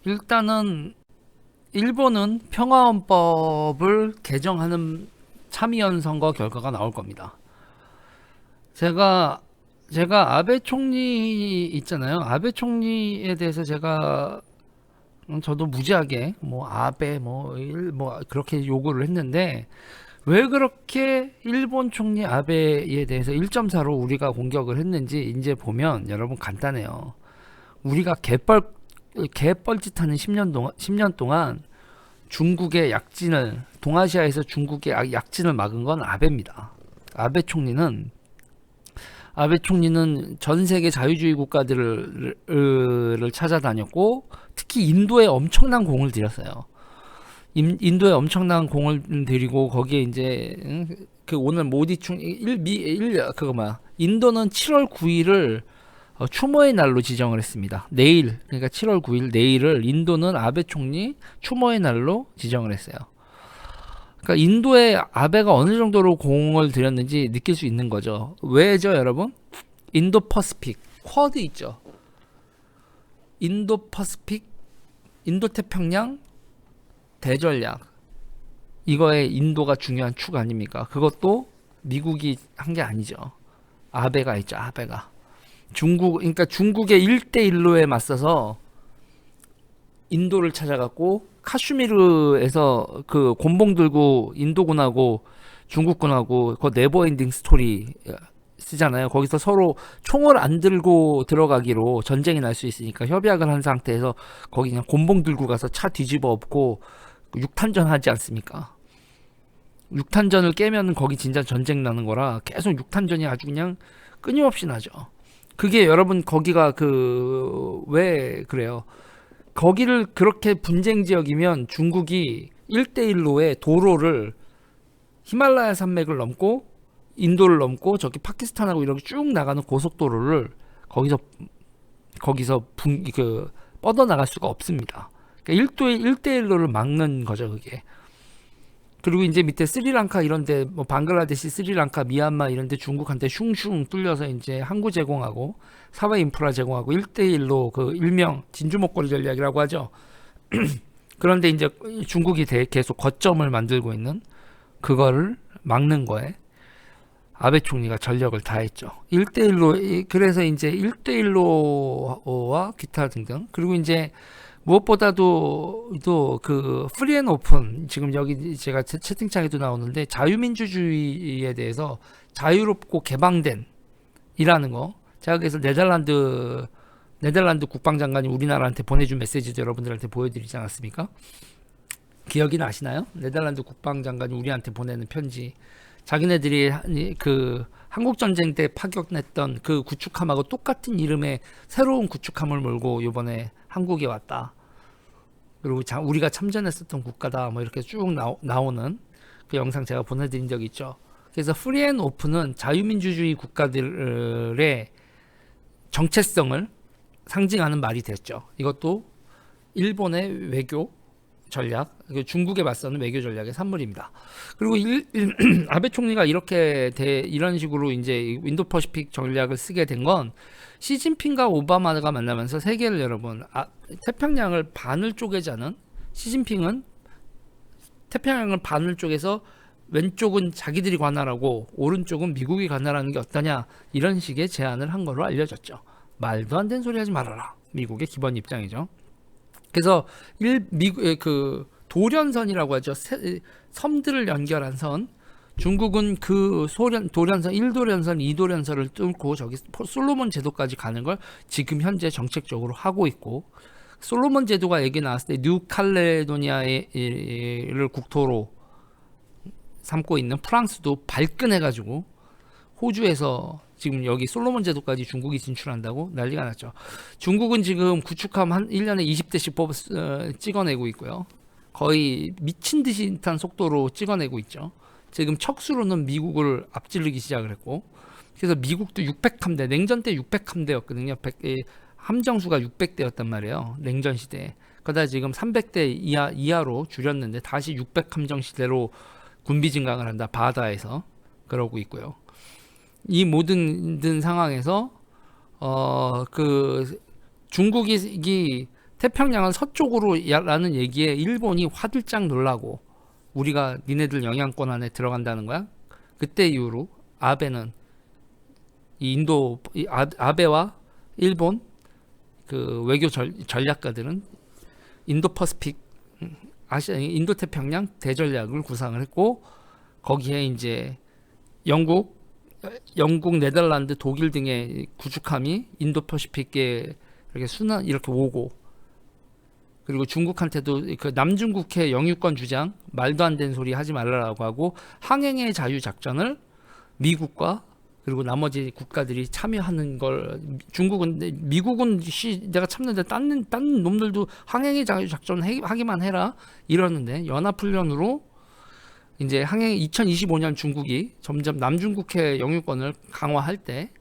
일단은 일본은 평화헌법을 개정하는 참의원 선거 결과가 나올 겁니다. 제가 제가 아베 총리 있잖아요. 아베 총리에 대해서 제가 저도 무지하게 뭐 아베 뭐 그렇게 요구를 했는데 왜 그렇게 일본 총리 아베에 대해서 1.4로 우리가 공격을 했는지 이제 보면 여러분 간단해요. 우리가 개뻘짓하는 10년 동안 중국의 약진을 동아시아에서 중국의 약진을 막은 건 아베입니다. 아베 총리는 아베 총리는 전 세계 자유주의 국가들을 찾아다녔고 특히 인도에 엄청난 공을 들였어요. 인도에 엄청난 공을 들이고 거기에 이제 그 오늘 모디 총리 그거 뭐야 인도는 7월 9일을 추모의 날로 지정을 했습니다. 내일 그러니까 7월 9일 내일을 인도는 아베 총리 추모의 날로 지정을 했어요. 그러니까 인도에 아베가 어느 정도로 공을 들였는지 느낄 수 있는 거죠. 왜죠, 여러분? 인도 퍼시픽 쿼드 있죠. 인도 퍼시픽, 인도 태평양 대전략 이거에 인도가 중요한 축 아닙니까? 그것도 미국이 한 게 아니죠. 아베가 있죠. 아베가 그러니까 중국의 1대1로에 맞서서 인도를 찾아갔고 카슈미르에서 그 곤봉 들고 인도군하고 중국군하고 그 네버엔딩 스토리 쓰잖아요. 거기서 서로 총을 안 들고 들어가기로 전쟁이 날 수 있으니까 협약을 한 상태에서 거기 그냥 곤봉 들고 가서 차 뒤집어 엎고 육탄전 하지 않습니까? 육탄전을 깨면 거기 진짜 전쟁 나는 거라 계속 육탄전이 아주 그냥 끊임없이 나죠. 그게 여러분 거기가 그 왜 그래요? 거기를 그렇게 분쟁 지역이면 중국이 1대1로의 도로를 히말라야 산맥을 넘고 인도를 넘고 저기 파키스탄하고 이렇게 쭉 나가는 고속도로를 거기서 뻗어 나갈 수가 없습니다. 그러니까 1대1로를 막는 거죠, 그게. 그리고 이제 밑에 스리랑카 이런데 뭐 방글라데시, 스리랑카, 미얀마 이런데 중국한테 슝슝 뚫려서 이제 항구 제공하고 사회 인프라 제공하고 1대1로 그 일명 진주 목걸이 전략이라고 하죠. 그런데 이제 중국이 계속 거점을 만들고 있는 그거를 막는 거에 아베 총리가 전력을 다했죠. 1대1로 그래서 이제 1대1로와 기타 등등 그리고 이제 무엇보다도 또 그 프리 앤 오픈 지금 여기 제가 채팅창에도 나오는데 자유민주주의에 대해서 자유롭고 개방된 이라는 거 제가 그래서 네덜란드 국방장관이 우리나라한테 보내준 메시지도 여러분들한테 보여드리지 않았습니까? 기억이 나시나요? 네덜란드 국방장관이 우리한테 보내는 편지 자기네들이 그 한국전쟁 때 파격냈던 그 구축함하고 똑같은 이름의 새로운 구축함을 몰고 이번에 한국에 왔다. 그리고 우리가 참전했었던 국가다. 뭐 이렇게 쭉 나오는 그 영상 제가 보내드린 적이 있죠. 그래서 프리 앤 오픈은 자유민주주의 국가들의 정체성을 상징하는 말이 됐죠. 이것도 일본의 외교 전략, 중국에 맞서는 외교 전략의 산물입니다. 그리고 아베 총리가 이런 식으로 이제 인도 퍼시픽 전략을 쓰게 된 건 시진핑과 오바마가 만나면서 세계를 여러분 태평양을 반을 쪼개자는 시진핑은 태평양을 반을 쪼개서 왼쪽은 자기들이 관할하고 오른쪽은 미국이 관할하는 게 어떠냐 이런 식의 제안을 한 걸로 알려졌죠. 말도 안 되는 소리 하지 말아라. 미국의 기본 입장이죠. 그래서 그 도련선이라고 하죠. 섬들을 연결한 선. 중국은 그 도련선 1도련선, 2도련선을 뚫고 저기 솔로몬 제도까지 가는 걸 지금 현재 정책적으로 하고 있고 솔로몬 제도가 얘기 나왔을 때 뉴칼레도니아를 국토로 삼고 있는 프랑스도 발끈해가지고 호주에서 지금 여기 솔로몬 제도까지 중국이 진출한다고 난리가 났죠. 중국은 지금 구축함 한 1년에 20대씩 찍어내고 있고요. 거의 미친 듯한 속도로 찍어내고 있죠. 지금 척수로는 미국을 앞지르기 시작을 했고 그래서 미국도 600함대 냉전 때 600함대였거든요. 함정수가 600대였단 말이에요. 냉전 시대에. 그러다 지금 300대 이하로 줄였는데 다시 600함정 시대로 군비 증강을 한다. 바다에서 그러고 있고요. 이 모든 상황에서 그 중국이 태평양은 서쪽으로라는 얘기에 일본이 화들짝 놀라고 우리가 니네들 영향권 안에 들어간다는 거야. 그때 이후로 아베는 아베와 일본 그 외교 전략가들은 인도 퍼시픽 아시아 인도 태평양 대전략을 구상을 했고 거기에 이제 영국, 네덜란드, 독일 등의 구축함이 인도 퍼시픽에 이렇게 오고 그리고 중국한테도 그 남중국해 영유권 주장 말도 안 되는 소리 하지 말라고 하고 항행의 자유 작전을 미국과 그리고 나머지 국가들이 참여하는 걸 미국은 내가 참는데 딴 놈들도 항행의 자유 작전 하기만 해라 이러는데 연합훈련으로 이제 2025년 중국이 점점 남중국해 영유권을 강화할 때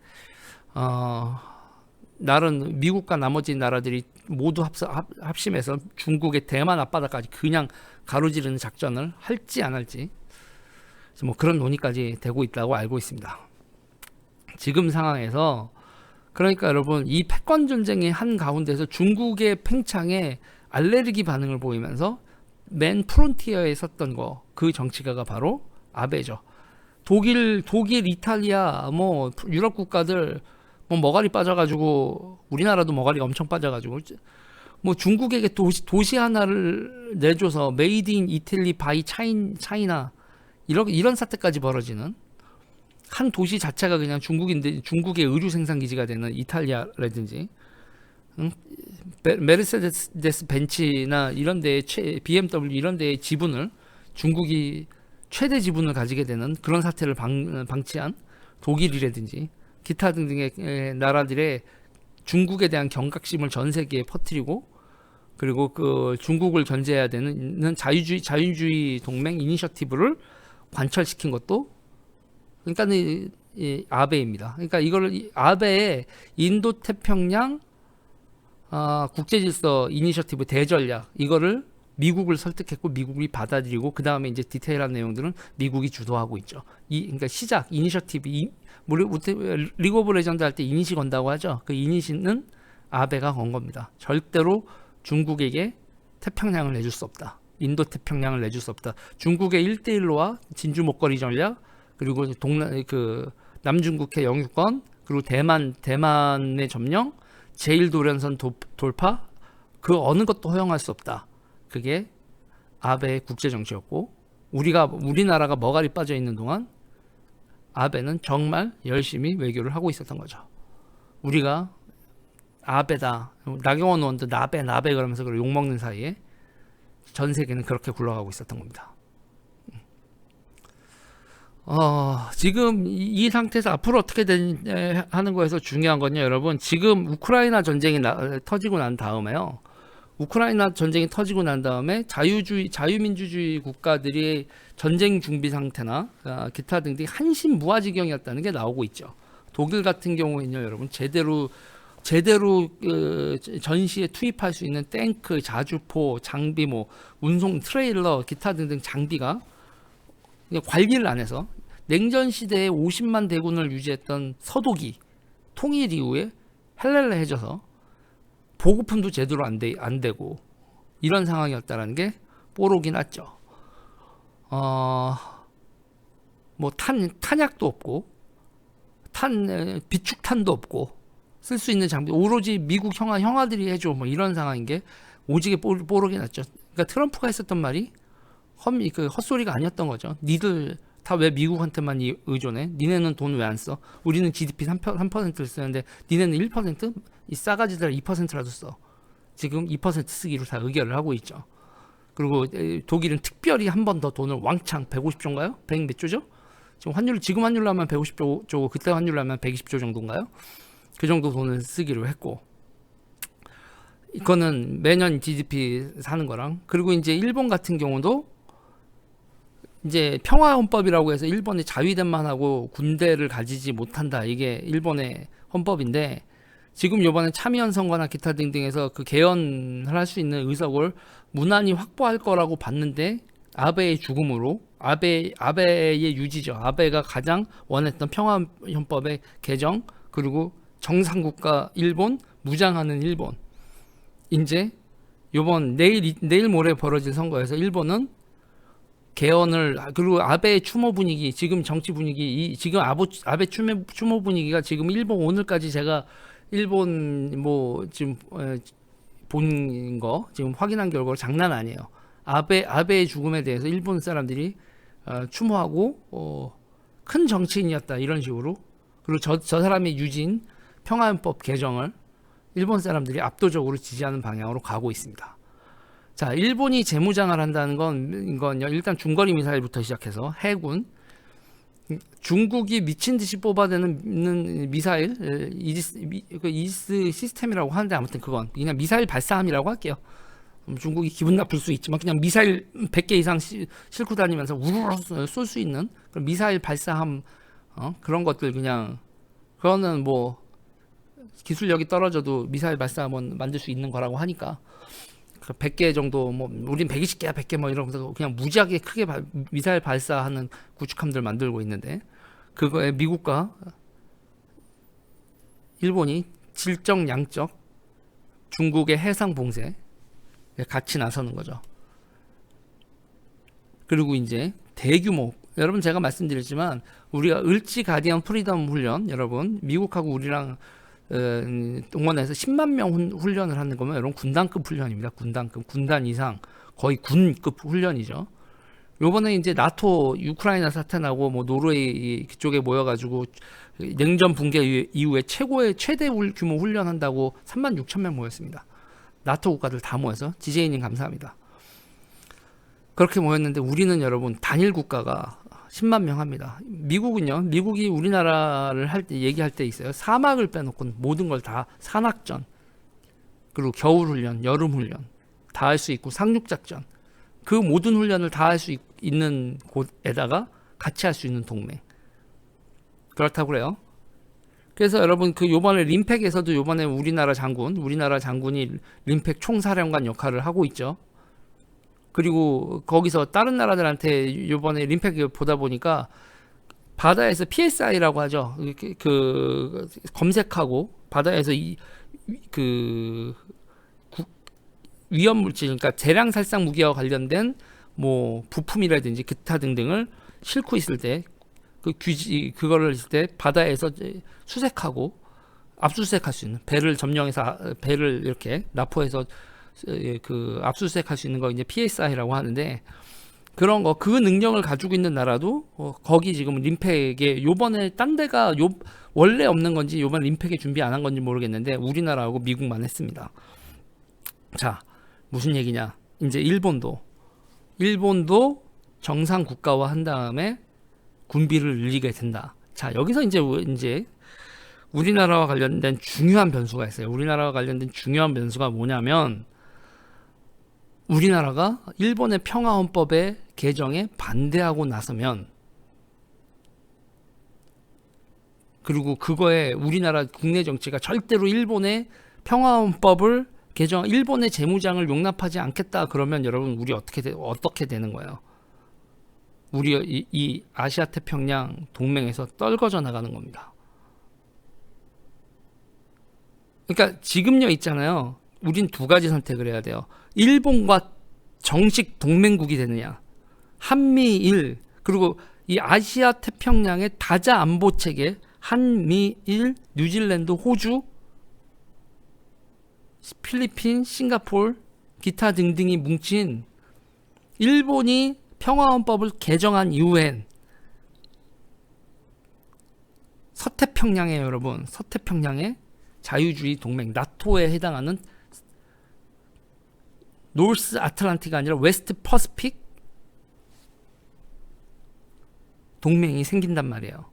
나는 미국과 나머지 나라들이 모두 합심해서 중국의 대만 앞바다까지 그냥 가로지르는 작전을 할지 안 할지 뭐 그런 논의까지 되고 있다고 알고 있습니다. 지금 상황에서 그러니까 여러분 이 패권 전쟁의 한 가운데서 중국의 팽창에 알레르기 반응을 보이면서 맨 프론티어에 섰던 그 정치가가 바로 아베죠. 독일, 이탈리아, 뭐 유럽 국가들 뭐 머가리 빠져가지고 우리나라도 머가리 엄청 빠져가지고 뭐 중국에게 도시 하나를 내줘서 메이드 인 이탈리 바이 차이나 이런 사태까지 벌어지는 한 도시 자체가 그냥 중국의 의류 생산 기지가 되는 이탈리아라든지 메르세데스 벤츠나 이런 데의 BMW 이런 데의 지분을 중국이 최대 지분을 가지게 되는 그런 사태를 방치한 독일이라든지 기타 등등의 나라들의 중국에 대한 경각심을 전 세계에 퍼뜨리고 그리고 그 중국을 견제해야 되는 자유주의 동맹 이니셔티브를 관철시킨 것도 그러니까 이 아베입니다. 그러니까 이거를 아베의 인도 태평양 국제질서 이니셔티브 대전략 이거를 미국을 설득했고 미국이 받아들이고 그 다음에 이제 디테일한 내용들은 미국이 주도하고 있죠. 그러니까 시작 이니셔티브 리그 오브 레전드 할 때 이니시 건다고 하죠. 그 이니시는 아베가 건 겁니다. 절대로 중국에게 태평양을 내줄 수 없다. 인도 태평양을 내줄 수 없다. 중국의 1대1로와 진주 목걸이 전략 그리고 남중국해 영유권 그리고 대만의 점령 제1도련선 돌파 그 어느 것도 허용할 수 없다. 그게 아베의 국제 정치였고 우리나라가 머가리 빠져 있는 동안 아베는 정말 열심히 외교를 하고 있었던 거죠. 우리가 아베다 나경원 의원도 나베 그러면서 욕먹는 사이에 전 세계는 그렇게 굴러가고 있었던 겁니다. 지금 이 상태에서 앞으로 어떻게 하는 거에서 중요한 건요, 여러분. 지금 우크라이나 전쟁이 터지고 난 다음에요. 우크라이나 전쟁이 터지고 난 다음에 자유민주주의 국가들이 전쟁 준비 상태나 기타 등등이 한신무아지경이었다는 게 나오고 있죠. 독일 같은 경우에는요, 여러분 제대로 전시에 투입할 수 있는 탱크, 자주포, 장비, 뭐 운송 트레일러, 기타 등등 장비가 관리를 안 해서 냉전 시대에 50만 대군을 유지했던 서독이 통일 이후에 헬렐레해져서 보급품도 제대로 안 되고 이런 상황이었다는 게 뽀록이 났죠. 뭐 탄약도 없고 비축탄도 없고 쓸 수 있는 장비 오로지 미국 형아들이 해줘 뭐 이런 상황인 게 오지게 뽀록이 났죠. 그러니까 트럼프가 했었던 말이 헛소리가 아니었던 거죠. 니들 다 왜 미국한테만 의존해? 니네는 돈 왜 안 써? 우리는 GDP 3%를 쓰는데 니네는 1%? 이 싸가지들 2%라도 써. 지금 2% 쓰기로 다 의결을 하고 있죠. 그리고 독일은 특별히 한 번 더 돈을 왕창 150조인가요? 100 몇 조죠? 지금 환율로 하면 150조고 그때 환율로 하면 120조 정도인가요? 그 정도 돈을 쓰기로 했고 이거는 매년 GDP 사는 거랑 그리고 이제 일본 같은 경우도 이제 평화헌법이라고 해서 일본의 자위대만 하고 군대를 가지지 못한다. 이게 일본의 헌법인데 지금 이번에 참의원 선거나 기타 등등에서 그 개헌을 할 수 있는 의석을 무난히 확보할 거라고 봤는데 아베의 죽음으로 아베의 유지죠. 아베가 가장 원했던 평화헌법의 개정 그리고 정상국가 일본 무장하는 일본 이제 요번 내일 모레 벌어질 선거에서 일본은 개헌을, 그리고 아베의 추모 분위기, 지금 정치 분위기, 지금 아베 추모 분위기가 지금 일본 오늘까지 제가 일본 뭐 지금 본 거 지금 확인한 결과로 장난 아니에요. 아베의 죽음에 대해서 일본 사람들이 추모하고 큰 정치인이었다 이런 식으로. 그리고 저 사람의 유진 평화헌법 개정을 일본 사람들이 압도적으로 지지하는 방향으로 가고 있습니다. 자, 일본이 재무장을 한다는 건요, 일단 중거리 미사일부터 시작해서 해군, 중국이 미친 듯이 뽑아대는 미사일, 이지스 시스템이라고 하는데 아무튼 그건 그냥 미사일 발사함이라고 할게요. 중국이 기분 나쁠 수 있지만 그냥 미사일 100개 이상 싣고 다니면서 우르르 쏠 수 있는 그런 미사일 발사함, 그런 것들 그냥, 그거는 뭐 기술력이 떨어져도 미사일 발사함은 만들 수 있는 거라고 하니까 100개 정도, 뭐 우린 120개야 100개 뭐 이러면서 그냥 무지하게 크게 미사일 발사하는 구축함들 만들고 있는데, 그거에 미국과 일본이 질적 양적 중국의 해상 봉쇄에 같이 나서는 거죠. 그리고 이제 대규모, 여러분 제가 말씀드렸지만 우리가 을지 가디언 프리덤 훈련, 여러분 미국하고 우리랑 동원해서 10만 명 훈련을 하는 거면 여러분 군단급 훈련입니다. 군단급, 군단 이상, 거의 군급 훈련이죠. 요번에 이제 나토 우크라이나 사태 나고 뭐 노르웨이 그쪽에 모여가지고 냉전 붕괴 이후에 최대 규모 훈련한다고 3만 6천 명 모였습니다. 나토 국가들 다 모여서. 지제이님 감사합니다. 그렇게 모였는데 우리는 여러분 단일 국가가 10만 명 합니다. 미국은요, 미국이 우리나라를 얘기할 때 있어요. 사막을 빼놓고 모든 걸 다, 산악전, 그리고 겨울훈련, 여름훈련 다 할 수 있고, 상륙작전, 그 모든 훈련을 다 할 수 있는 곳에다가 같이 할 수 있는 동맹, 그렇다고 그래요. 그래서 여러분 그 요번에 림팩에서도 요번에 우리나라 장군이 림팩 총사령관 역할을 하고 있죠. 그리고 거기서 다른 나라들한테 요번에 림팩 보다 보니까 바다에서 PSI라고 하죠. 그 검색하고 바다에서 그 위험 물질, 그러니까 대량 살상 무기와 관련된 뭐 부품이라든지 기타 등등을 싣고 있을 때, 그거를 있을 때 바다에서 수색하고 압수수색할 수 있는, 배를 점령해서 배를 이렇게 납포해서 그 압수수색할 수 있는 거 이제 PSI라고 하는데, 그런 거, 그 능력을 가지고 있는 나라도 거기 지금 림팩에 요번에 딴 데가 원래 없는 건지 요번 림팩에 준비 안 한 건지 모르겠는데 우리나라하고 미국만 했습니다. 자, 무슨 얘기냐? 이제 일본도 정상 국가화 한 다음에 군비를 늘리게 된다. 자, 여기서 이제 우리나라와 관련된 중요한 변수가 있어요. 우리나라와 관련된 중요한 변수가 뭐냐면, 우리나라가 일본의 평화헌법의 개정에 반대하고 나서면, 그리고 그거에 우리나라 국내 정치가 절대로 일본의 평화헌법을 일본의 재무장을 용납하지 않겠다 그러면 여러분 우리 어떻게 되는 거예요? 우리 이 아시아 태평양 동맹에서 떨궈져 나가는 겁니다. 그러니까 지금요 있잖아요. 우린 두 가지 선택을 해야 돼요. 일본과 정식 동맹국이 되느냐, 한미일, 그리고 이 아시아 태평양의 다자 안보 체계, 한미일, 뉴질랜드, 호주, 필리핀, 싱가포르, 기타 등등이 뭉친, 일본이 평화헌법을 개정한 이후엔 서태평양에, 여러분 서태평양의 자유주의 동맹, 나토에 해당하는 노스 아틀란틱가 아니라 웨스트 퍼시픽 동맹이 생긴단 말이에요.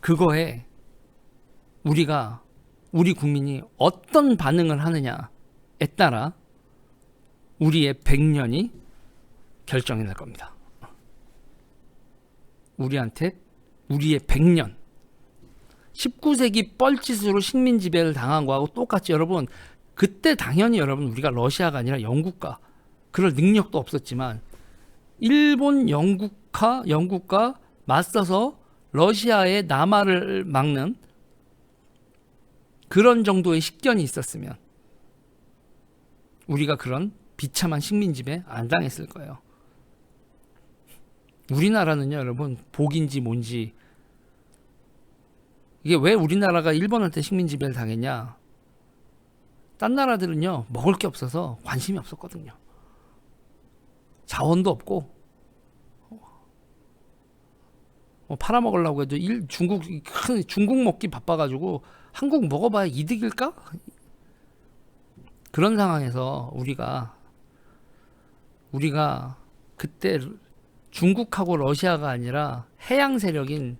그거에 우리 국민이 어떤 반응을 하느냐에 따라 우리의 100년이 결정이 날 겁니다. 우리의 100년, 19세기 뻘짓으로 식민 지배를 당한 거하고 똑같이, 여러분 그때 당연히 여러분 우리가 러시아가 아니라 영국과, 그럴 능력도 없었지만 일본, 영국과 맞서서 러시아의 남하를 막는 그런 정도의 식견이 있었으면 우리가 그런 비참한 식민지배 안 당했을 거예요. 우리나라는요, 여러분, 복인지 뭔지, 이게 왜 우리나라가 일본한테 식민지배를 당했냐? 딴 나라들은요, 먹을 게 없어서 관심이 없었거든요. 자원도 없고, 뭐 팔아먹으려고 해도 중국 먹기 바빠가지고 한국 먹어봐야 이득일까? 그런 상황에서 우리가 그때 중국하고 러시아가 아니라 해양 세력인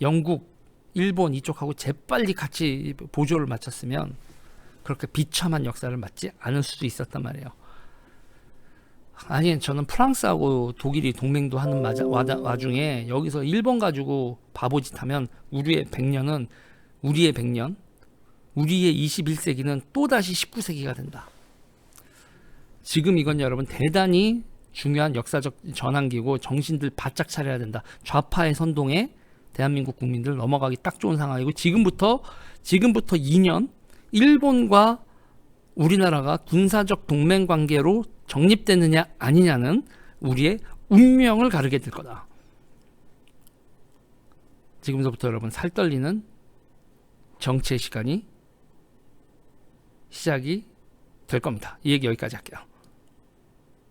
영국, 일본 이쪽하고 재빨리 같이 보조를 맞췄으면 그렇게 비참한 역사를 맞지 않을 수도 있었단 말이에요. 아니, 저는 프랑스하고 독일이 동맹도 하는 와중에 여기서 일본 가지고 바보짓 하면 우리의 100년, 우리의 21세기는 또다시 19세기가 된다. 지금 이건 여러분 대단히 중요한 역사적 전환기고 정신들 바짝 차려야 된다. 좌파의 선동에 대한민국 국민들 넘어가기 딱 좋은 상황이고, 지금부터 2년 일본과 우리나라가 군사적 동맹 관계로 정립되느냐 아니냐는 우리의 운명을 가르게 될 거다. 지금부터 여러분 살떨리는 정치의 시간이 시작이 될 겁니다. 이 얘기 여기까지 할게요.